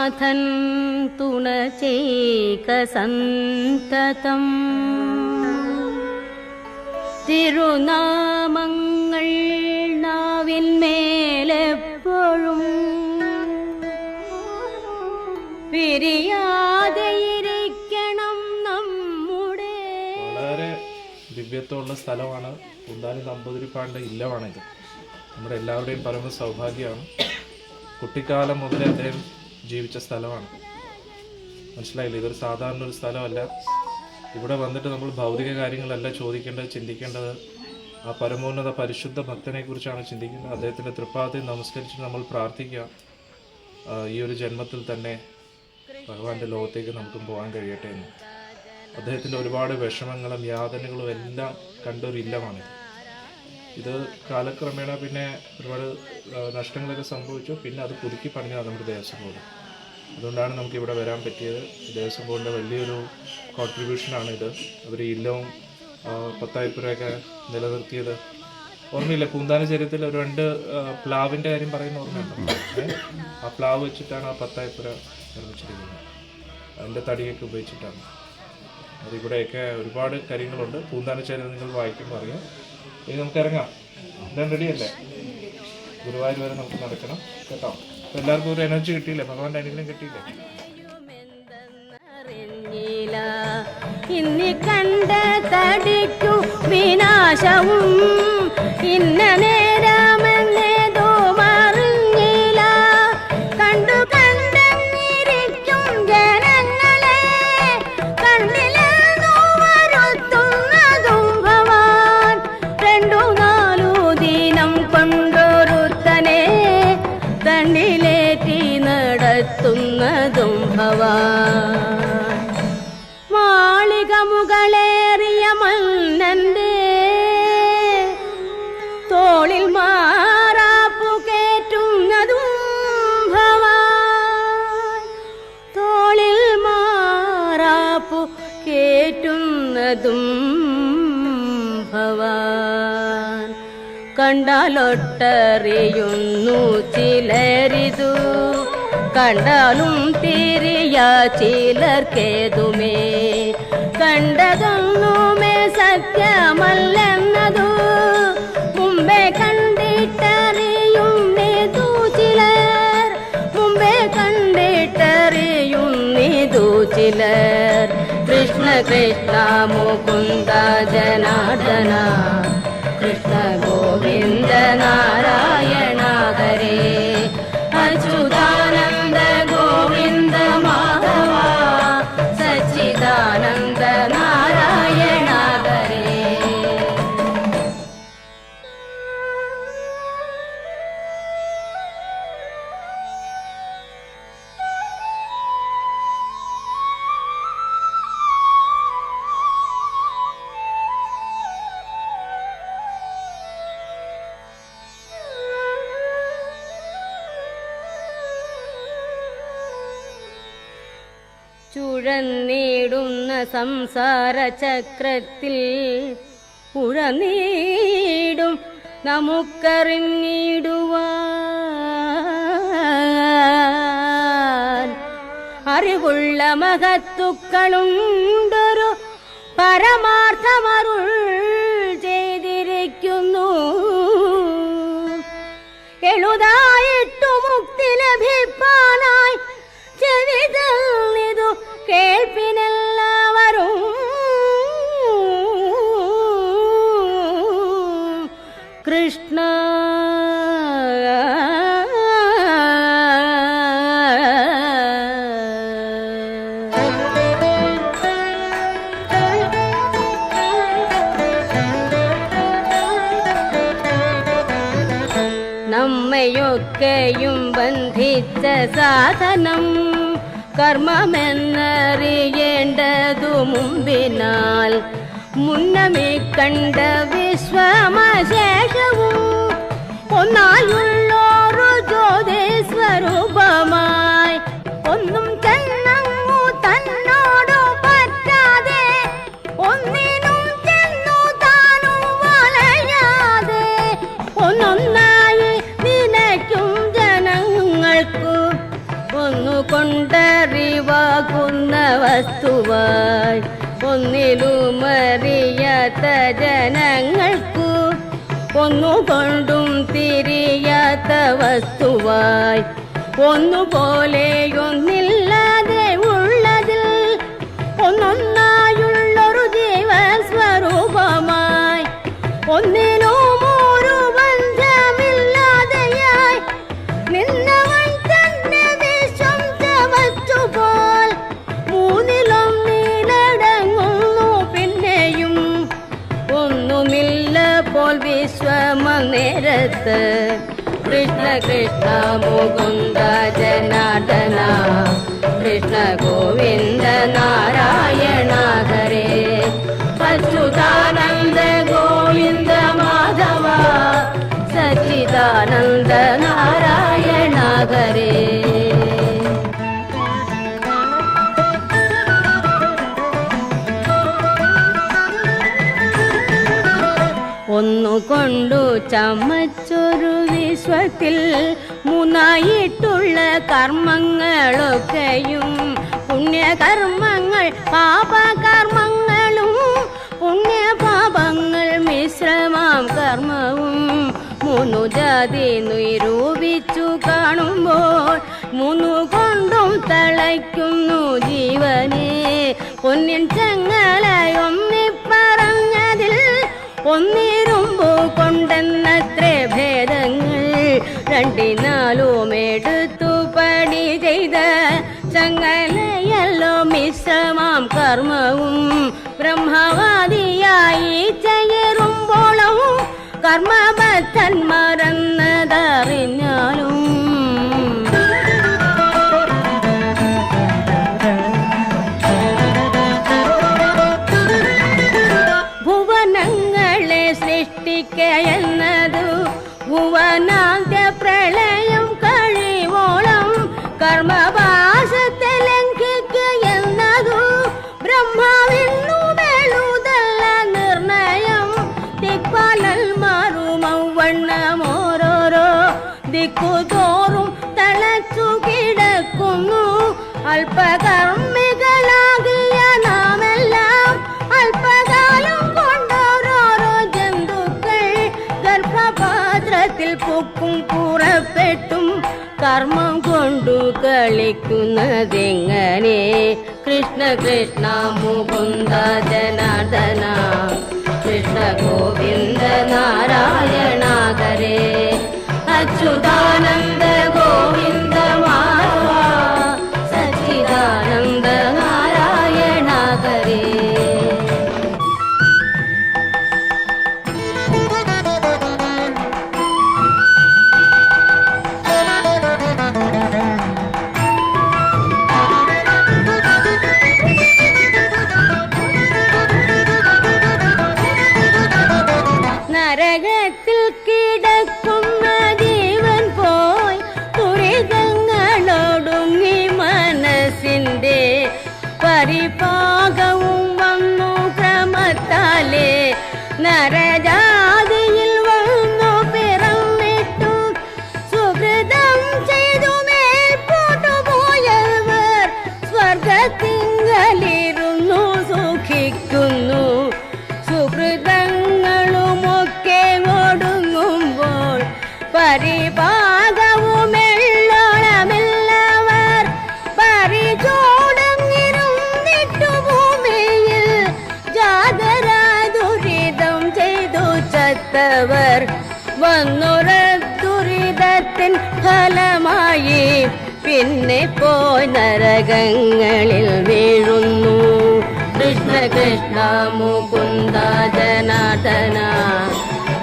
നാഥൻ തുണ ചെയ്ക സന്തതം. തിരുനാമങ്ങൾ നാവിന്മേലെപ്പോഴും പിരിയാതെയിരിക്കണം നമ്മുടെ. വളരെ ദിവ്യത്വമുള്ള സ്ഥലമാണ് പൂന്താനം നമ്പൂതിരിപ്പാടിൻ്റെ ഇല്ലമാണിത്. നമ്മുടെ എല്ലാവരുടെയും പരമ സൗഭാഗ്യമാണ്. കുട്ടിക്കാലം മുതലേ അദ്ദേഹം ജീവിച്ച സ്ഥലമാണ്. മനസ്സിലായില്ല, ഇതൊരു സാധാരണ ഒരു സ്ഥലമല്ല. ഇവിടെ വന്നിട്ട് നമ്മൾ ഭൗതിക കാര്യങ്ങളല്ല ചോദിക്കേണ്ടത്, ചിന്തിക്കേണ്ടത് ആ പരമോന്നത പരിശുദ്ധ ഭക്തനെ കുറിച്ചാണ് ചിന്തിക്കുന്നത്. അദ്ദേഹത്തിൻ്റെ തൃപ്പാദത്തിൽ നമസ്കരിച്ച് നമ്മൾ പ്രാർത്ഥിക്കുക, ഈ ഒരു ജന്മത്തിൽ തന്നെ ഭഗവാന്റെ ലോകത്തേക്ക് നമുക്കും പോകാൻ കഴിയട്ടെ എന്ന്. അദ്ദേഹത്തിൻ്റെ ഒരുപാട് വിഷമങ്ങളും യാതനകളും എല്ലാം കണ്ടൊരു ഇല്ലമാണ്. ഇത് കാലക്രമേണ പിന്നെ ഒരുപാട് നഷ്ടങ്ങളൊക്കെ സംഭവിച്ചു. പിന്നെ അത് പുതുക്കി പണിഞ്ഞതാണ് നമ്മുടെ ദേവസ്വം ബോർഡ്. അതുകൊണ്ടാണ് നമുക്കിവിടെ വരാൻ പറ്റിയത്. ദേവസ്വം ബോർഡിൻ്റെ വലിയൊരു കോൺട്രിബ്യൂഷനാണ് ഇത്. അവർ ഇല്ലവും 10,000 നിലനിർത്തിയത്. ഓർമ്മയില്ല, പൂന്താനചര്യത്തിൽ ഒരു 2 പ്ലാവിൻ്റെ കാര്യം പറയുന്ന ഓർമ്മയുണ്ടോ? ആ പ്ലാവ് വെച്ചിട്ടാണ് ആ 10,000 നിർമ്മിച്ചിരിക്കുന്നത്. അതിൻ്റെ തടിയൊക്കെ ഉപയോഗിച്ചിട്ടാണ്. അതിവിടെയൊക്കെ ഒരുപാട് കാര്യങ്ങളുണ്ട്. പൂന്താനചര്യം നിങ്ങൾ വായിക്കുമ്പോൾ അറിയാം. ഇനി നമുക്ക് ഇറങ്ങാം. എല്ലാം റെഡിയല്ലേ? ഗുരുവായൂർ വരെ നമുക്ക് നടക്കണം കേട്ടോ. അപ്പോൾ എല്ലാവർക്കും ഒരു എനർജി കിട്ടിയില്ലേ? ഭഗവാന്റെ അനുഗ്രഹം കിട്ടിയില്ലേ? ഇന്നി കണ്ട തടിക്കു വിനാശവും ഇന്ന നേരമെന്നേതോ മറിഞ്ഞില്ല. കണ്ടു കണ്ടിരിക്കും ജനങ്ങളെ കണ്ണിലെന്നു വരുത്തുന്നതും ഭവാൻ. 2-4 ദിനം കൊണ്ടൊരുത്തനെ തണ്ടിലേറ്റി നടത്തുന്നതും ഭവാൻ. മുകളേറിയ മന്നന്റെ തോളിൽ മാറാപ്പു കേറ്റുന്നതും ഭവാൻ. തോളിൽ മാറാപ്പു കേറ്റുന്നതും ഭവാൻ. കണ്ടാലൊട്ടറിയുന്നു ചിലരിതു, കണ്ടാലും തിരിയ ചിലർക്കേതുമേ. കണ്ടതൊന്നുമേ സത്യമല്ലെന്നതു മുമ്പേ കണ്ടിട്ടറിയുന്നിതു ചിലർ. മുമ്പേ കണ്ടിട്ടറിയുന്നിതു ചിലർ. കൃഷ്ണ കൃഷ്ണ മുകുന്ദ ജനാർദ്ദന, കൃഷ്ണ ഗോവിന്ദ നാരായണ ഹരേ. അച്യുതാനന്ദ ഗോവിന്ദ മാധവ, സച്ചിദാനന്ദ നാരായണ ഹരേ. ചുഴന്നിടുന്ന സംസാര ചക്രത്തിൽ ഉഴന്നീടും നമുക്കറിഞ്ഞിടുവാൻ. അറിവുള്ള മഹത്തുക്കളുണ്ടൊരു പരമാർത്ഥമരുൾ ചെയ്തിരിക്കുന്നു. എളുതായിട്ടു മുക്തി ലഭിപ്പാനായി ചെവിതന്നിതു കേൾപ്പിനെല്ലാവരും. കൃഷ്ണ നമ്മയൊക്കെയും ബന്ധിച്ച സാധനം കർമ്മമെന്നറിയേണ്ടതു മുമ്പിനാൽ. മുന്നമേ കണ്ട വിശ്വമശേഷവും ഒന്നായുള്ളൊരു ജ്യോതി സ്വരൂപമായി. ഒന്നും ചെന്നങ്ങു തന്നോടു പറ്റാതെ, ഒന്നിനും ചെന്നു താനും വളയാതെ, ഒന്നൊന്നായി നിനയ്ക്കും ജനങ്ങൾക്കു ഒന്നു കൊണ്ടറിവാകുന്ന വസ്തുവായി ഒന്നിലുമറിയാത്ത ജനങ്ങൾക്കു ഒന്നുകൊണ്ടും തിരിയാത്ത വസ്തുവായി ഒന്നുപോലെയൊന്നില്ലാതെ ഉള്ളതിൽ ഒന്നൊന്നായുള്ളൊരു ജീവസ്വരൂപമായി ഒന്നിനും ഒരു ബന്ധമില്ലാതെയായി നിന്നവൻ തന്നെ വിശ്വം ചവച്ചുപോൽ മൂന്നിലൊന്നിലടങ്ങുന്നു പിന്നെയും ഒന്നുമില്ല പോൽ വിശ്വമനേരത്ത് കൃഷ്ണ കൃഷ്ണ മുകുന്ദ ജനാർദ്ദന കൃഷ്ണ ഗോവിന്ദ നാരായണ ഹരേ അച്യുതാനന്ദ ഗോവിന്ദ മാധവ സച്ചിദാനന്ദ നാരായണ ഹരേ. ഒന്നുകൊണ്ടു ചമച്ചൊരു വിശ്വത്തിൽ മൂന്നായിട്ടുള്ള കർമ്മങ്ങളൊക്കെയും പുണ്യകർമ്മങ്ങൾ പാപകർമ്മങ്ങളും പുണ്യപാപങ്ങൾ മിശ്രമാം കർമ്മവും മൂന്നു ജാതി നിരൂപിച്ചു കാണുമ്പോൾ മൂന്നുകൊണ്ടും തളയ്ക്കുന്നു ജീവനെ പൊന്നിൻ ചങ്ങലയൊന്നിപ്പറഞ്ഞതിൽ ഒന്നിരുമ്പു കൊണ്ടെന്നത്രേ ഭേദങ്ങൾ രണ്ടിനാലും എടുത്തു പണി ചെയ്ത ചങ്ങലയല്ലോ മിശ്രമാം കർമ്മവും ബ്രഹ്മവാദിയായി ചേരുമ്പോളും കർമ്മബദ്ധൻ മറന്നതറിഞ്ഞാലും എന്നതു ഭുവനാന്ത്യ പ്രളയം കഴിവോളം കർമ്മപാശത്തെ ലംഘിക്ക എന്നതു ബ്രഹ്മാവിന്നു വെളുതല്ല നിർണയം ദിക്പാലൽ മാറുമവണ്ണമോരോരോ ദിക്കുതോറും തളച്ചു കിടക്കുന്നു അല്പകർമ്മികളാകിയ നാമെല്ലാം അല്പകാലം കൊണ്ടോരോരോ പാത്രത്തിൽ പൊക്കും പുറപ്പെട്ടും കർമ്മം കൊണ്ടു കളിക്കുന്നതെങ്ങനെ കൃഷ്ണ കൃഷ്ണ മുകുന്ദ ജനാർദ്ദന കൃഷ്ണ ഗോവിന്ദ നാരായണ ഹരേ അച്യുതാനന്ദ ഗോവിന്ദ മാധവ സച്ചിദാനന്ദ നാരായണ ഹരേ. നരകത്തിൽ കിടക്കുന്ന ജീവൻ പോയി ദുരിതങ്ങളൊടുങ്ങി മനസ്സിന്റെ പരിപാകവും വന്നു ക്രമത്താലേ നരജാതിയിൽ വന്നു പിറന്നിട്ടു സുഹൃതം ചെയ്തു മേൽപോട്ടുപോയവർ സ്വർഗത്തിങ്കലിരുന്നു സുഖിക്കുന്നു സുഹൃതങ്ങളുമൊക്കെ ഒടുങ്ങുമ്പോൾ പരിപാകവുമെള്ളോളമില്ലവർ പരിചോടങ്ങിരുന്നിട്ടു ഭൂമിയിൽ ജാതര ദുരിതം ചെയ്തു ചത്തവർ വന്നുറ ദുരിതത്തിൻ ഫലമായി പിന്നെ പോയി നരകങ്ങളിൽ വീഴുന്നു കൃഷ്ണ കൃഷ്ണ മുകുന്ദ ജനാർദ്ദന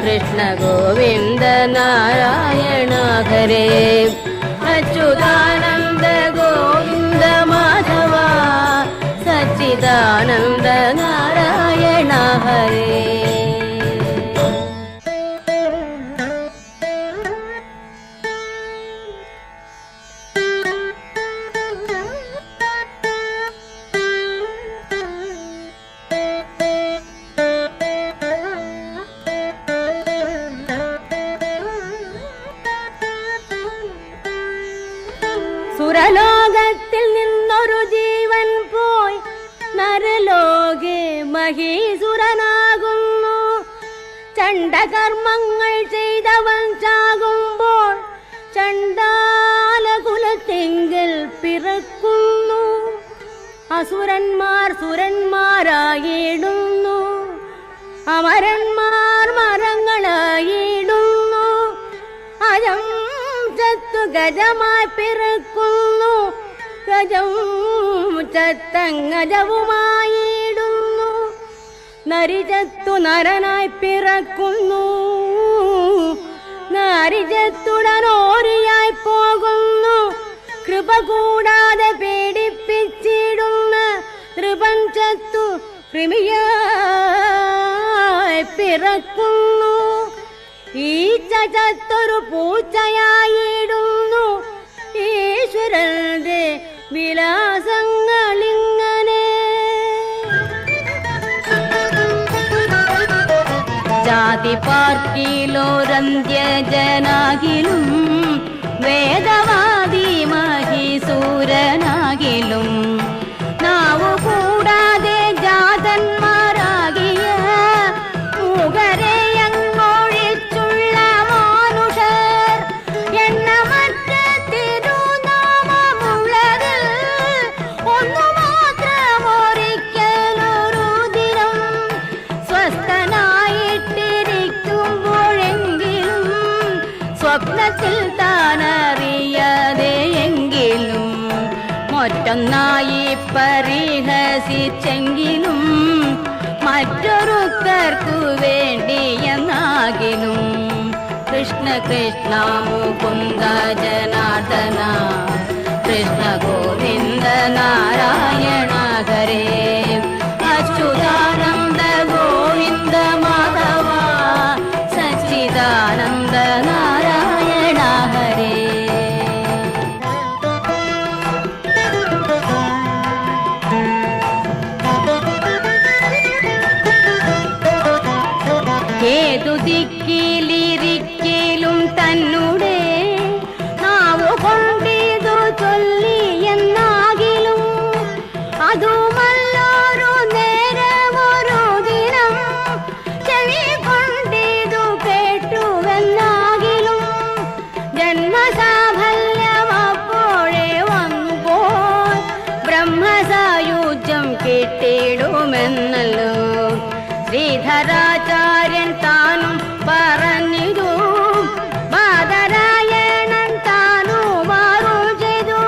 കൃഷ്ണ ഗോവിന്ദ നാരായണ ഹരേ അച്യുതാനന്ദ ഗോവിന്ദ മാധവ സച്ചിദാനന്ദ നാരായണ ഹരേ. സുരലോകത്തിൽ മഹീസുരനാകുന്നു. ചണ്ഡകർമ്മങ്ങൾ ചെയ്തവൻ ചാകുമ്പോൾ ചണ്ഡാലകുലത്തെങ്കിൽ പിറക്കുന്നു. അസുരന്മാർ സുരന്മാരായിടുന്നു, അമരന്മാർ മരങ്ങളായിടുന്നു. അജം ചത്തു ഗജമായി പിറക്കുന്നു, ഗജം ചത്തങ്ങജവുമായിടുന്നു. നരിചത്തു നരനായി പിറക്കുന്നു, നരിചത്തുടനോരിയായി പോകുന്നു. കൃപ കൂടാതെ പീഡിപ്പിച്ചിടുന്ന ത്രിപഞ്ചത്തു കൃമിയായി പിറക്കുന്നു. ഈച്ച ചത്തൊരു പൂച്ചയായിടുന്നു. ഈശ്വരന്റെ വിലാസങ്ങളിങ്ങനെ. ജാതി പാർക്കിലോരന്ത്യജനാകിലും വേദവാദി മഹീസൂരനാകിലും നാവു കൂടാതെ ജാതന്മാരാകിയ മൂകരെയങ്ങൊഴിച്ചുള്ള മാനുഷർ എണ്ണമറ്റ തിരുനാമമുള്ളതിൽ ഒന്നു മാത്രമൊരിക്കലൊരു ദിനം സ്വസ്ഥനായിട്ടിരിക്കുമ്പോഴെങ്കിലും സ്വപ്നത്തിൽ താനറിയാതെയെങ്കിലും മറ്റൊന്നായി പരിഹസിച്ചെങ്കിലും മറ്റൊരുത്തർക്കു വേണ്ടിയെന്നാകിലും കൃഷ്ണ കൃഷ്ണ മുകുന്ദ ജനാർദ്ദന കൃഷ്ണ ഗോവിന്ദ നാരായണ ഹരേ അച്യുതാനന്ദ ഗോവിന്ദ മാധവ സച്ചിദാനന്ദ നാരായണ ഹരേ. ഏതു ദിക്കിലിരിക്കലും തന്നുടെ നാവു കൊണ്ടിതു ചൊല്ലി എന്നാകിലും അതുമല്ലൊരു നേരമൊരു ദിനം ചെവി കൊണ്ടിതു കേട്ടുവെന്നാകിലും ജന്മസാഫല്യം അപ്പോഴേ വന്നുപോൽ ബ്രഹ്മസായുജ്യം കിട്ടിയിടുമെന്നല്ലോ ശ്രീധരാചാര്യൻ താനും പറഞ്ഞിതു. ബാദരായണൻ താനും അരുൾ ചെയ്തു.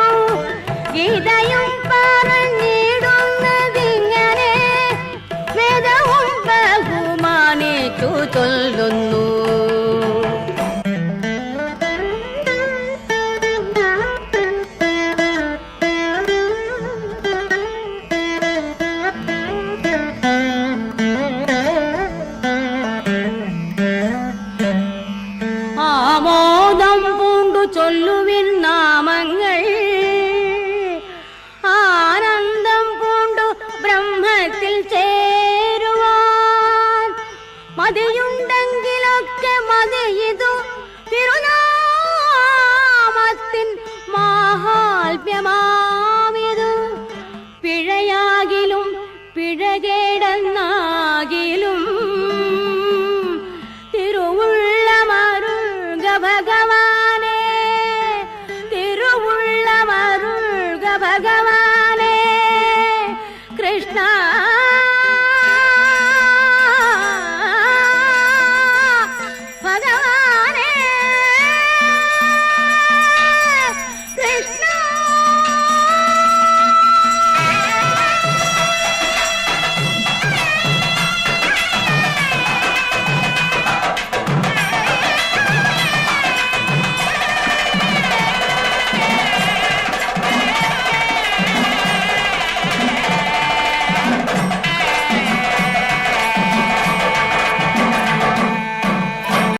ഗീതയും പറഞ്ഞിടുന്നതിങ്ങനെ വേദവും ബഹുമാനിച്ചു ചൊല്ലുന്നു. ആമോദം പൂണ്ടു ചൊല്ലുവിൻ നാമങ്ങൾ, ആനന്ദം പൂണ്ടു ബ്രഹ്മത്തിൽ ചേരുവാൻ. മതിയുണ്ടെങ്കിലൊക്കെ മതിയിതു തിരുനാമത്തിൻ മാഹാത്മ്യമാ.